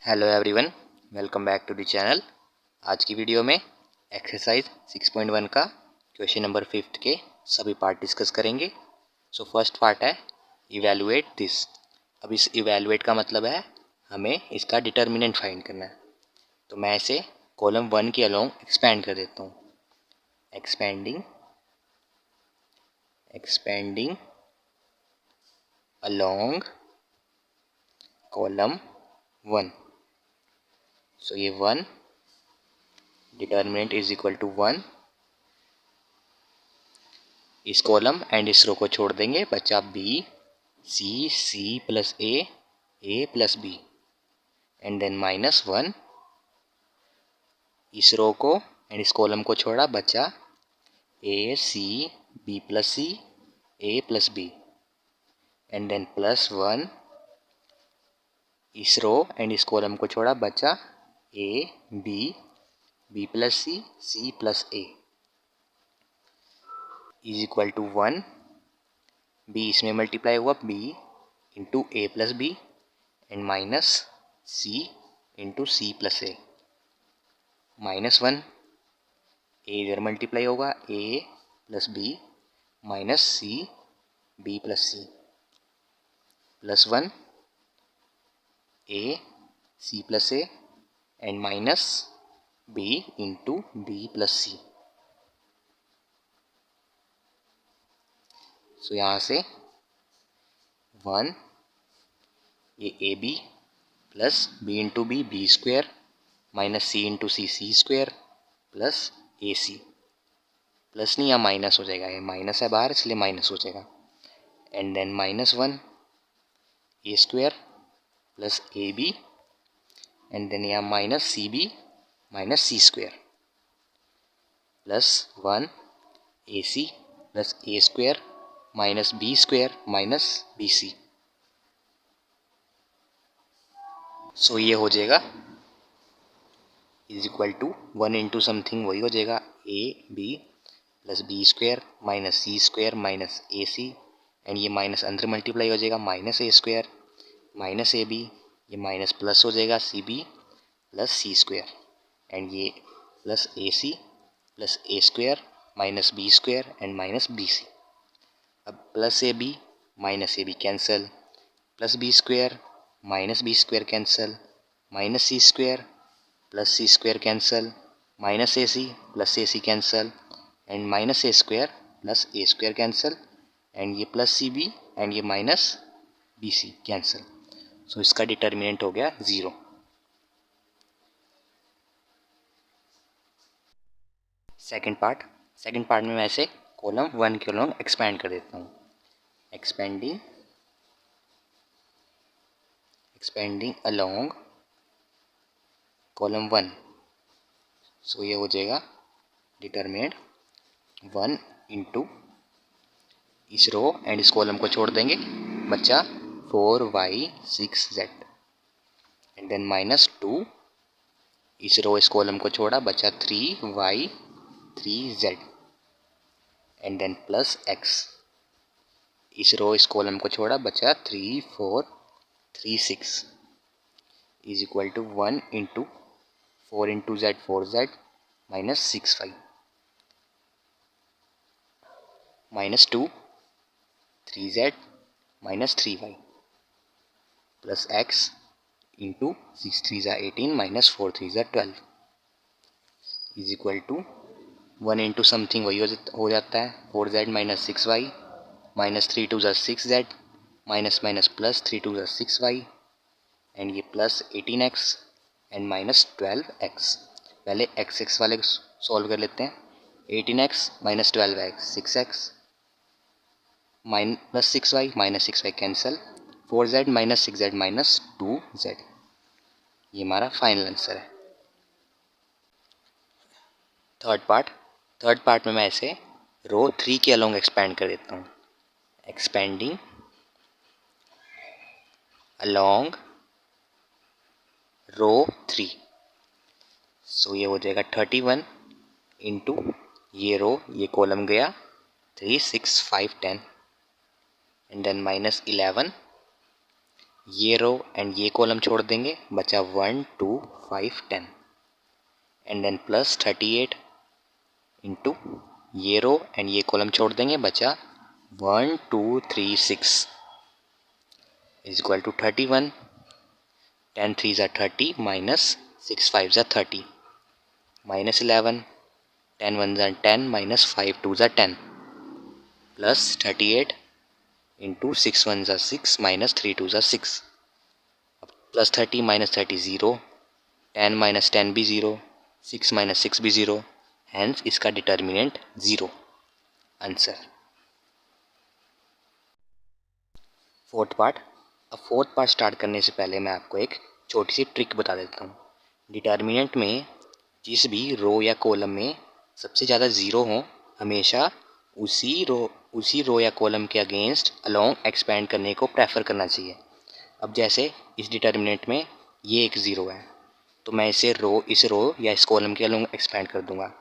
Hello everyone, welcome back to the channel. आज की video में एक्सरसाइज 6.1 का क्वेश्चन नंबर 5 के सभी पार्ट डिस्कस करेंगे। सो फर्स्ट पार्ट है इवैल्यूएट दिस। अब इस इवैल्यूएट का मतलब है हमें इसका डिटर्मिनेंट फाइंड करना है। तो मैं इसे कॉलम 1 के अलोंग एक्सपेंड कर देता हूँ। Expanding along column 1। सो ये 1 डिटर्मिनेंट इज इक्वल टू 1। इस कॉलम एंड इस रो को छोड़ देंगे, बचा B C plus A plus B and then -1। इस रो को एंड इस कॉलम को छोड़ा, बचा A C B plus C A plus B and then +1। इस रो एंड इस कॉलम को छोड़ा, बचा A B plus C plus A is equal to 1। B इसमें मल्टीप्लाई हुआ, B into A plus B and minus C into C plus A -1। A इधर multiply होगा, A plus B minus C B plus C +1 A C plus A and minus B into B plus C. So यहाँ से 1 ये A B plus B into B square minus C into C square plus A C. Plus नहीं, यहाँ minus हो जाएगा, ये minus है बाहर इसलिए माइनस हो जाएगा and then -1 A square plus A B and then यहाँ minus C B minus C square +1 A C plus A square minus B square minus B C. So ये हो जाएगा is equal to 1 into something, वही हो जाएगा A B plus B square minus C square minus A C and ये minus अंदर multiply हो जाएगा, minus A square minus A B, ये माइनस प्लस हो जाएगा C B plus C square and ये plus A C plus A square minus B square and minus B C. अब plus A B minus A B cancel, plus B square minus B square cancel, minus C square plus C square cancel, minus A C plus A C cancel and minus A square plus A square cancel and ये plus C B and ये minus B C cancel. So इसका determinant हो गया 0। Second part में मैं ऐसे column 1 के along expand कर देता हूँ। Expanding along column 1। सो ये हो जाएगा डिटर्मिनेंट 1 इंटू इस रो एंड इस कॉलम को छोड़ देंगे, बचा 4y 6z एंड देन -2। इस रो इस कॉलम को छोड़ा, बचा 3y 3z and then +x। इस रो इस कॉलम को छोड़ा, बचा 3 4 3 6 is equal to 1 into 4 into z 4z -6y -2 3z -3y plus x into 6 3 18 -4 3 12 is equal to 1 into something वही हो जाता है, 4z -6y -3 2 6z minus minus plus 3 2 6y and ये प्लस 18x एंड -12x। पहले x वाले solve कर लेते हैं। 18x -12x 6x +6y -6y cancel, 4z -6z -2z। ये हमारा फाइनल आंसर है। थर्ड पार्ट में मैं ऐसे रो 3 के अलोंग एक्सपेंड कर देता हूँ। एक्सपेंडिंग अलोंग रो 3। सो ये हो जाएगा 31 इंटू ये रो ये कॉलम गया 3 6 5 10 एंड देन -11। ये रो एंड ये कॉलम छोड़ देंगे, बचा 1 2 5 10 एंड देन प्लस 38 इंटू ये रो एंड ये कॉलम छोड़ देंगे, बचा 1 2 3 6 इज इक्वल टू 31। 10 3 ज़ा 30 माइनस 6 5 ज़ा 30 माइनस 11। 10 1 ज़ा 10 माइनस 5 2 ज़ा 10 प्लस 38 इंटू 6 1 ज़ा 6 माइनस 3 2 ज़ा 6। अब प्लस 30 माइनस 30 ज़ीरो, 10 माइनस 10 भी ज़ीरो, 6 माइनस 6 भी ज़ीरो, हैंस इसका determinant zero. Answer. Fourth part. अब फोर्थ पार्ट स्टार्ट करने से पहले मैं आपको एक छोटी सी ट्रिक बता देता हूँ। डिटर्मिनेंट में जिस भी रो या कॉलम में सबसे ज़्यादा ज़ीरो हो, हमेशा उसी रो या कॉलम के अगेंस्ट अलोंग एक्सपेंड करने को प्रेफर करना चाहिए। अब जैसे इस डिटर्मिनेंट में ये एक ज़ीरो है, तो मैं इस रो या इस कॉलम के अलोंग एक्सपेंड कर दूंगा।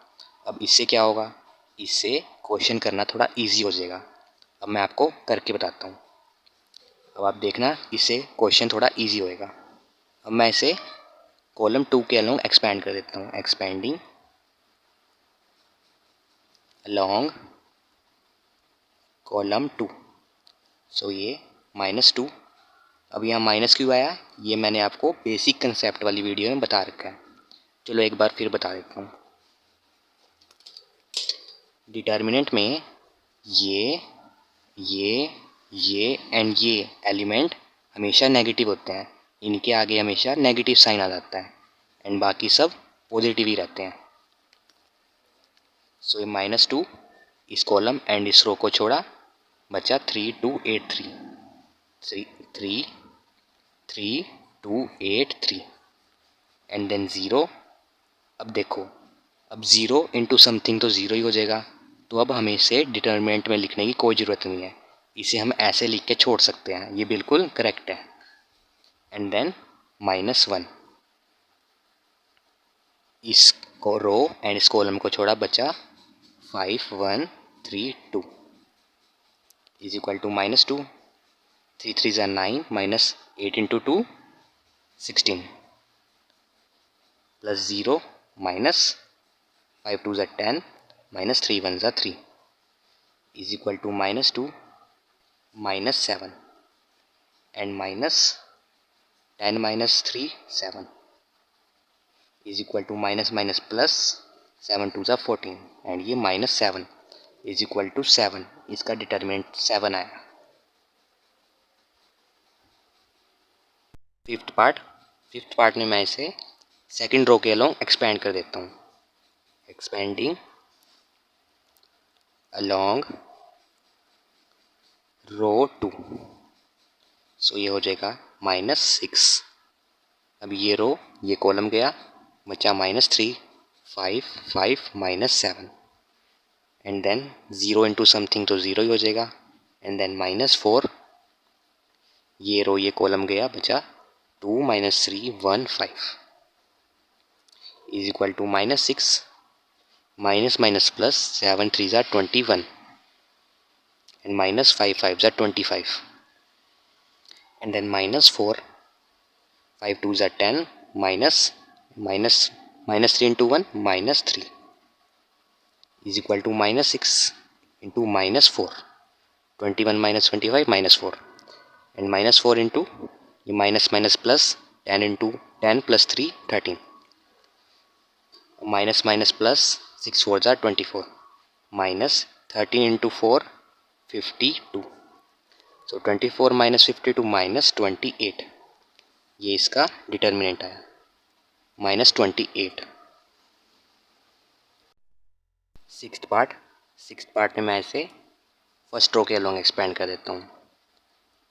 अब इससे क्या होगा, इससे क्वेश्चन करना थोड़ा इजी हो जाएगा। अब मैं आपको करके बताता हूँ। अब आप देखना, इससे क्वेश्चन थोड़ा इजी होएगा। अब मैं इसे कॉलम 2 के अलोंग एक्सपेंड कर देता हूँ। एक्सपेंडिंग अलोंग कॉलम 2, सो ये -2। अब यहाँ माइनस क्यों आया, ये मैंने आपको बेसिक कंसेप्ट वाली वीडियो में बता रखा है। चलो एक बार फिर बता देता हूँ। डिटर्मिनेंट में ये एंड ये एलिमेंट हमेशा नेगेटिव होते हैं, इनके आगे हमेशा नेगेटिव साइन आ जाता है एंड बाकी सब पॉजिटिव ही रहते हैं। सो ये -2 इस कॉलम एंड इस रो को छोड़ा, बचा 3 2 8 3 3 3 2 8 3 एंड देन ज़ीरो। अब देखो, अब ज़ीरो इंटू समथिंग तो ज़ीरो ही हो जाएगा, तो अब हमें इसे डिटर्मिनेंट में लिखने की कोई ज़रूरत नहीं है, इसे हम ऐसे लिख के छोड़ सकते हैं, ये बिल्कुल करेक्ट है। एंड देन -1 इस रो एंड इस कॉलम को छोड़ा, बचा 5 1 3 2 इज इक्वल टू -2। 3 3 ज़ा 9 minus 8 into 2 16 plus zero minus 5 2 ज़ा 10 माइनस 3 1 ज़ा 3 is equal to -2 -7 and minus 10 minus 3 7 is equal to minus minus plus 7 2 ज़ा 14 एंड ये -7 इज इक्वल टू 7। इसका डिटर्मिनेंट 7 आया। फिफ्थ पार्ट में मैं इसे सेकंड रो के अलोंग एक्सपेंड कर देता हूँ। एक्सपेंडिंग अलोंग रो 2, सो ये हो जाएगा -6। अब ये रो ये कॉलम गया, बचा -3 5 5 -7 and than zero into something तो ज़ीरो ही हो जाएगा एंड देन -4। ये रो ये कॉलम गया, बचा 2 -3 1 5 is equal to -6 minus minus plus 7 3 ज़ा 21 एंड माइनस 5 5 ज़ा 25 एंड देन -4 5 2 ज़ा 10 minus minus -3 into 1 -3 is equal to -6 into -4 21 minus 25 -4 and -4 into ये minus minus plus 10 into 10 plus 3 13 minus minus plus 6 4 ज़ा 24 minus 13 into 4 52 so 24 minus 52 minus 28, ये इसका determinant आया -28। Sixth part में मैं इसे फर्स्ट रो के अलोंग एक्सपेंड कर देता हूँ।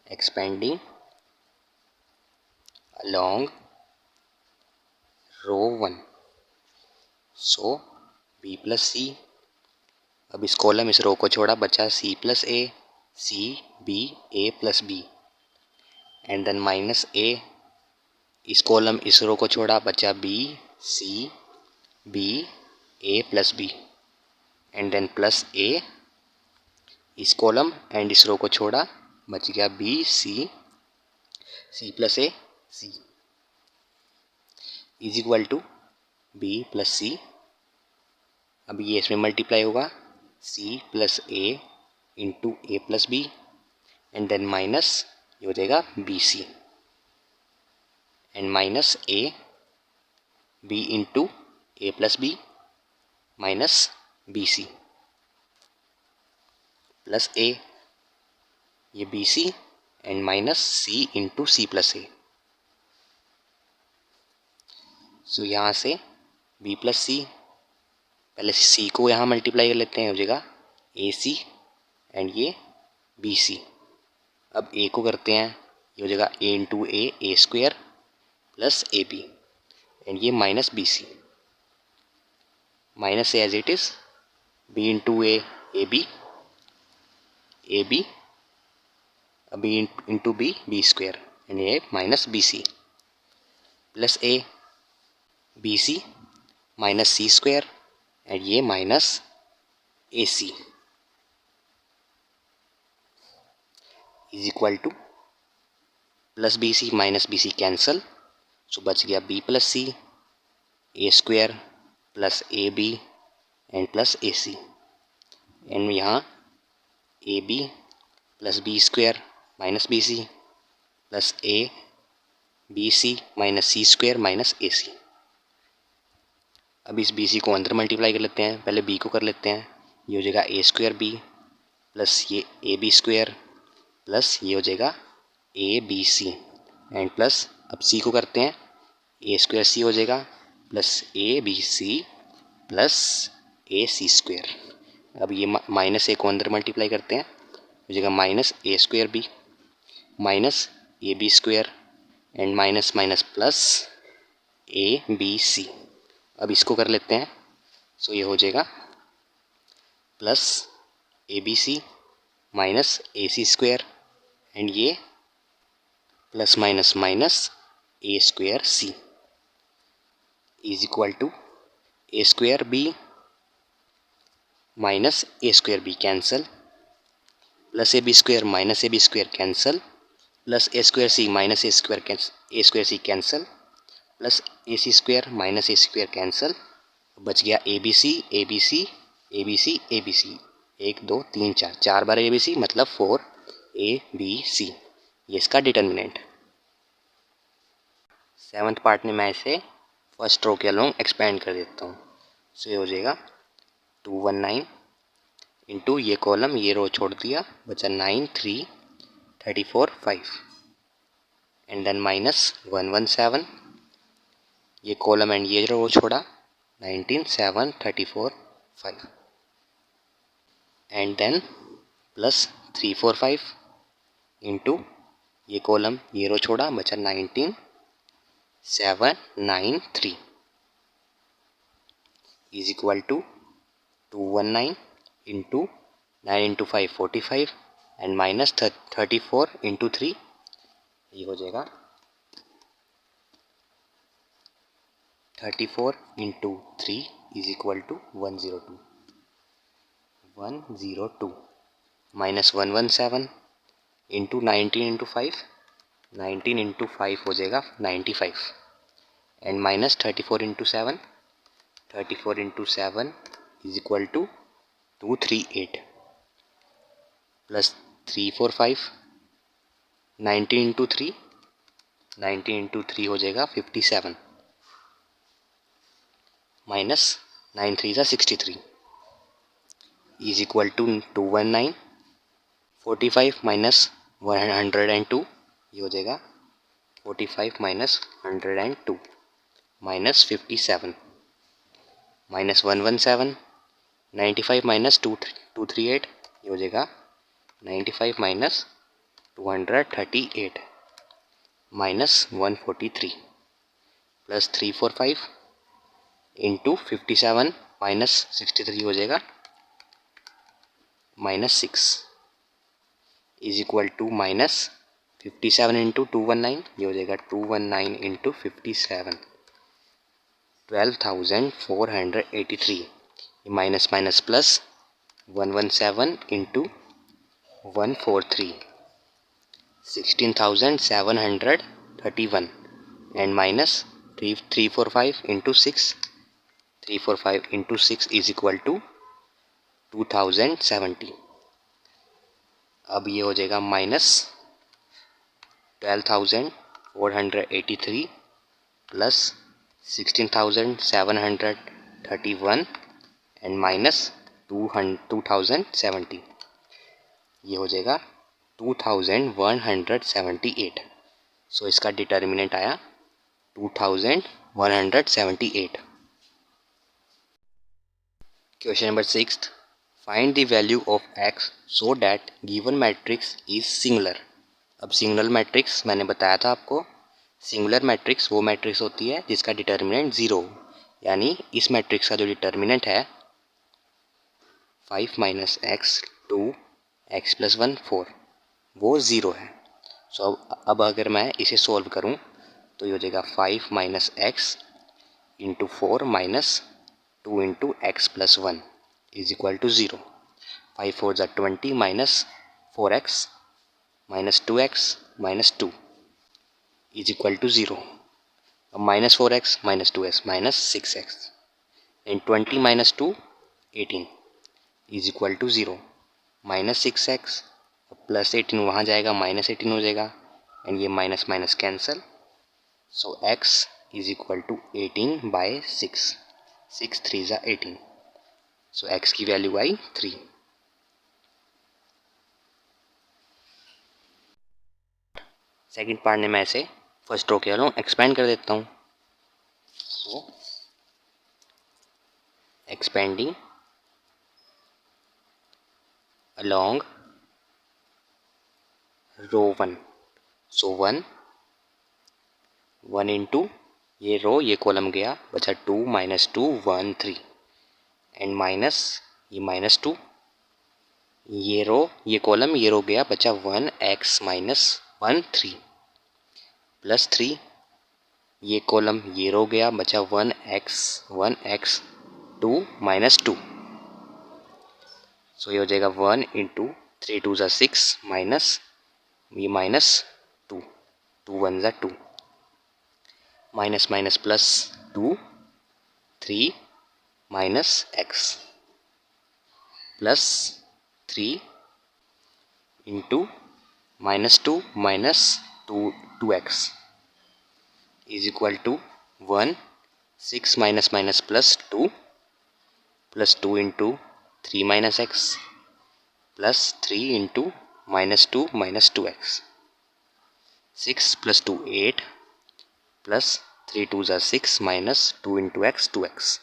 Expanding along row 1, so b plus C. अब इस कॉलम इस रो को छोड़ा, बचा c plus A C B A plus B and then -a। इस कॉलम इस रो को छोड़ा, बचा b c b a plus B and then +a। इस कॉलम एंड इस रो को छोड़ा, बच गया b c C plus A C is equal to B plus C. अब ये इसमें मल्टीप्लाई होगा C plus A into A plus B and then minus ये हो जाएगा B C and minus A B into A plus B minus B C plus A ये B C and minus C into C plus A. So यहाँ से B plus सी, पहले सी को यहाँ multiply कर लेते हैं, हो जाएगा ए सी एंड ये बी सी। अब ए को करते हैं, ये हो जाएगा A into A square plus A B and ये minus B C minus as it is B into A B B into B square and ये minus B C plus A B C minus C square and ये minus A C is equal to plus B C minus B C cancel, so बच गया B plus C A square plus A B and plus A C and यहाँ A B plus B square minus B C plus A B C minus C square minus A C. अब इस B C को अंदर multiply कर लेते हैं, पहले B को कर लेते हैं, ये हो जाएगा ए स्क्वायर बी प्लस ये ए बी स्क्वायर प्लस ये हो जाएगा A B C and plus अब सी को करते हैं, ए स्क्वायर सी हो जाएगा plus A B C plus A C square. अब ये माइनस ए को अंदर मल्टीप्लाई करते हैं, हो जाएगा minus A square B minus A B square and minus minus plus A B C. अब इसको कर लेते हैं, सो ये हो जाएगा plus A B C minus A C square and ये plus minus minus A square C is equal to A square B minus A square B cancel plus A B square minus A B square cancel plus A square C minus A square C cancel plus A C square minus A square cancel, बच गया A B C A B C A B C A B C, 1 2 3 4 4 बार A B C मतलब 4 ए B सी, ये इसका determinant. 7th part में मैं इसे first row के अलोंग एक्सपेंड कर देता हूँ, सो ये हो जाएगा 219 इंटू ये कॉलम ये रो छोड़ दिया, बचा 9 3 34 5 एंड देन माइनस 117 ये कॉलम एंड ये रो छोड़ा 19 7 34 5 एंड देन प्लस 345 इंटू ये कॉलम ये रो छोड़ा, बचा 19 7 9 3 is equal to 219 into 9 into 5 45 and minus 34 into 3, ये हो जाएगा 34 into 3 is equal to 102 minus 117 into 19 into 5 19 into 5 हो जाएगा 95 and minus 34 into 7 is equal to 238 plus 345 19 into 3 हो जाएगा 57 माइनस 9 3 ज़ा 63 इज इक्वल टू 219 45 माइनस 102 ये हो जाएगा 45 माइनस 102 माइनस 57 माइनस 117 95 माइनस 238 ये हो जाएगा 95 minus 238 minus 143 plus 345 into 57 minus 63 हो जाएगा minus 6 is equal to minus 57 into 219 ये हो जाएगा 219 इंटू 57 12,483 ये minus minus plus 117 into 143 16,731 and minus 345 into 6. 345 into 6 is equal to 2070. अब ये हो जाएगा माइनस 12,483 प्लस 16,731 एंड माइनस 2070. ये हो जाएगा 2178. सो इसका डिटर्मिनेंट आया 2178. Question number 6. Find the value of x so that given matrix is singular. अब सिंगुलर मैट्रिक्स मैंने बताया था आपको. सिंगुलर मैट्रिक्स वो मैट्रिक्स होती है जिसका डिटर्मिनेंट 0 हो, यानी इस मैट्रिक्स का जो डिटर्मिनेंट है 5 माइनस एक्स 2 एक्स प्लस 1 4 वो 0 है. सो अब अगर मैं इसे सॉल्व करूं तो ये हो जाएगा 5 minus x into 4 minus 2 into x plus 1 is equal to 0. 5 4 ज़ा 20 minus 4x minus 2x minus 2 is equal to 0. अब minus 4x minus 2x minus 6x and 20 minus 2 18 is equal to 0. Minus 6x plus 18 वहाँ जाएगा minus 18 हो जाएगा and ये minus minus cancel. So x is equal to 18 bye 6. 6 3 ज़ा 18. सो x की value आई 3. Second part में मैं इसे फर्स्ट रो के वालों एक्सपेंड कर देता हूँ. सो एक्सपेंडिंग along रो 1. सो 1 इंटू ये रो ये कॉलम गया बचा 2 माइनस 2 1 3 एंड माइनस ये माइनस 2 ये रो ये कॉलम ये रो गया बचा 1 एक्स माइनस 1 3 प्लस 3 ये कॉलम ये रो गया बचा 1 एक्स 2 माइनस 2. सो ये हो जाएगा 1 इंटू 3 2 ज़ा 6 माइनस ये माइनस 2 2 1 ज़ा 2 minus minus plus 2 3 minus x plus 3 into minus 2 minus 2x is equal to 1 6 minus minus plus 2 into 3 minus x plus 3 into minus 2 minus 2x. 6 plus 2 8 plus 3 2 ज़ा 6 minus 2 into x 2x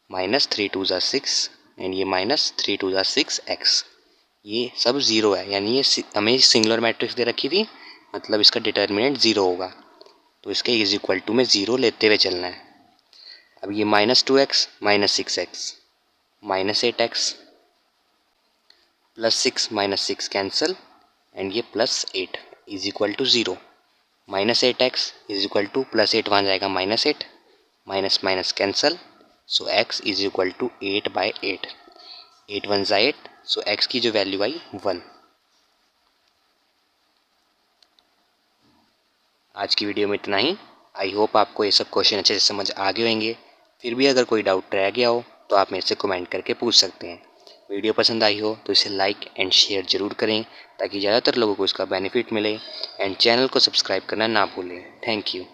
minus 3 2 ज़ा 6 and ये minus 3 2 ज़ा 6x. ये सब 0 है, यानी ये हमें सिंगुलर मैट्रिक्स दे रखी थी, मतलब इसका डिटर्मिनेंट 0 होगा. तो इसके इज इक्वल टू में 0 लेते हुए चलना है. अब ये minus 2x minus 6x minus 8x plus 6 minus 6 cancel and ये plus 8 is equal to 0. Minus 8x is equal to plus 8 वहाँ जाएगा minus 8 minus minus cancel. So x is equal to 8 by 8 8 1 ज़ा 8. सो x की जो value आई 1. आज की video में इतना ही. आई होप आपको ये सब क्वेश्चन अच्छे से समझ आ गए होंगे. फिर भी अगर कोई डाउट रह गया हो तो आप मेरे से कमेंट करके पूछ सकते हैं. वीडियो पसंद आई हो तो इसे लाइक एंड शेयर ज़रूर करें ताकि ज़्यादातर लोगों को इसका बेनिफिट मिले एंड चैनल को सब्सक्राइब करना ना भूलें. Thank you.